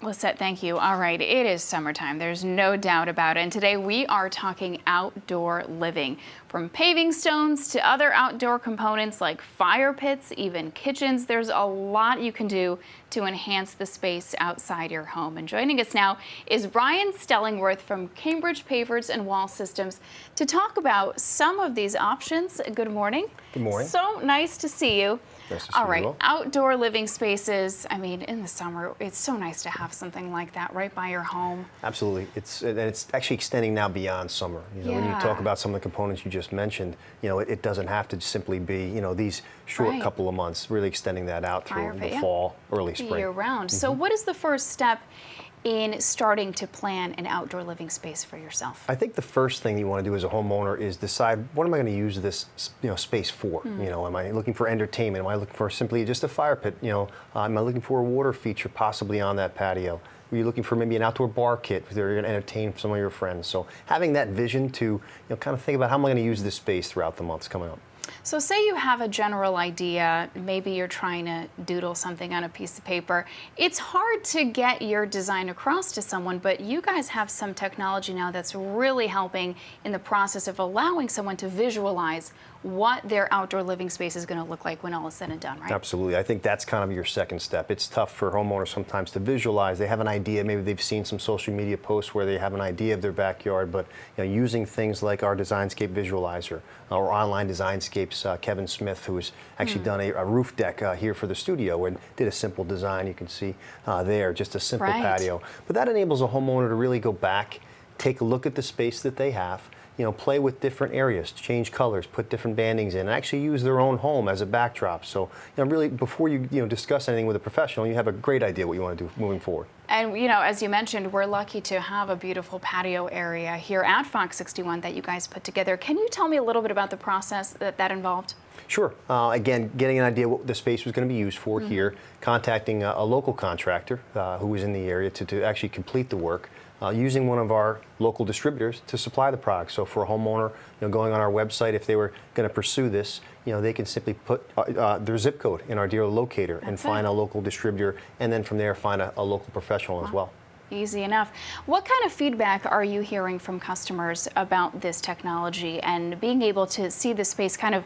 Lisette, thank you. All right, it is summertime. There's no doubt about it. And today we are talking outdoor living. From paving stones to other outdoor components like fire pits, even kitchens, there's a lot you can do to enhance the space outside your home. And joining us now is Brian Stellingworth from Cambridge Pavers and Wall Systems to talk about some of these options. Good morning. Good morning. So nice to see you. Nice to see you. All right, outdoor living spaces. I mean, in the summer, it's so nice to have something like that right by your home. Absolutely. It's actually extending now beyond summer. When you talk about some of the components you just mentioned, it doesn't have to simply be, these short couple of months, really extending that out through the fall, early spring. Year round. So what is the first step in starting to plan an outdoor living space for yourself? I think the first thing you want to do as a homeowner is decide, what am I going to use this space for? Am I looking for entertainment? Am I looking for simply just a fire pit? Am I looking for a water feature possibly on that patio? Are you looking for maybe an outdoor bar kit where you're going to entertain some of your friends? So having that vision to kind of think about how am I going to use this space throughout the months coming up. So say you have a general idea, maybe you're trying to doodle something on a piece of paper. It's hard to get your design across to someone, but you guys have some technology now that's really helping in the process of allowing someone to visualize what their outdoor living space is going to look like when all is said and done, right? Absolutely. I think that's kind of your second step. It's tough for homeowners sometimes to visualize. They have an idea, maybe they've seen some social media posts where they have an idea of their backyard, but using things like our Designscape visualizer or online Designscapes, Kevin Smith, who's actually done a roof deck here for the studio and did a simple design. You can see there, just a simple patio. But that enables a homeowner to really go back, take a look at the space that they have, play with different areas, change colors, put different bandings in, and actually use their own home as a backdrop. So, really, before you discuss anything with a professional, you have a great idea what you want to do moving forward. And, as you mentioned, we're lucky to have a beautiful patio area here at Fox 61 that you guys put together. Can you tell me a little bit about the process that involved? Sure. Again, getting an idea what the space was going to be used for here, contacting a local contractor who was in the area to actually complete the work, using one of our local distributors to supply the product. So for a homeowner, going on our website, if they were going to pursue this, they can simply put their zip code in our dealer locator and find a local distributor, and then from there find a local professional as well. Easy enough. What kind of feedback are you hearing from customers about this technology and being able to see the space kind of,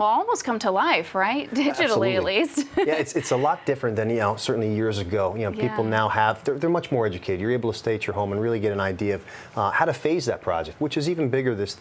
almost come to life, right? Digitally, at least. Yeah, it's a lot different than, certainly years ago. People now have, they're much more educated. You're able to stay at your home and really get an idea of how to phase that project, which is even bigger this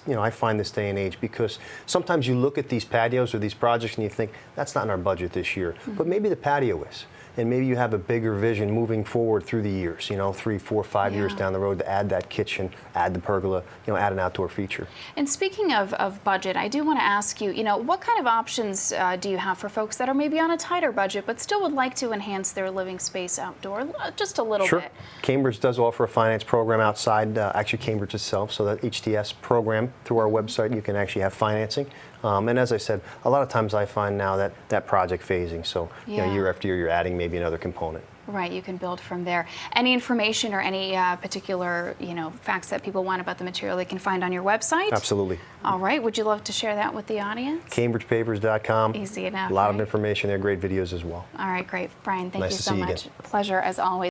I find this day and age, because sometimes you look at these patios or these projects and you think, that's not in our budget this year, but maybe the patio is. And maybe you have a bigger vision moving forward through the years, 3, 4, 5 years down the road to add that kitchen, add the pergola, add an outdoor feature. And speaking of budget, I do want to ask you, what kind of options do you have for folks that are maybe on a tighter budget but still would like to enhance their living space outdoor just a little bit? Cambridge does offer a finance program outside, actually Cambridge itself, so that HTS program through our website, you can actually have financing. And as I said, a lot of times I find now that project phasing, so year after year you're adding maybe another component. Right, you can build from there. Any information or any particular, facts that people want about the material they can find on your website? Absolutely. All right, would you love to share that with the audience? CambridgePavers.com. Easy enough. A lot of information there, great videos as well. All right, great. Brian, thank you so much. Nice to see you again. Pleasure as always.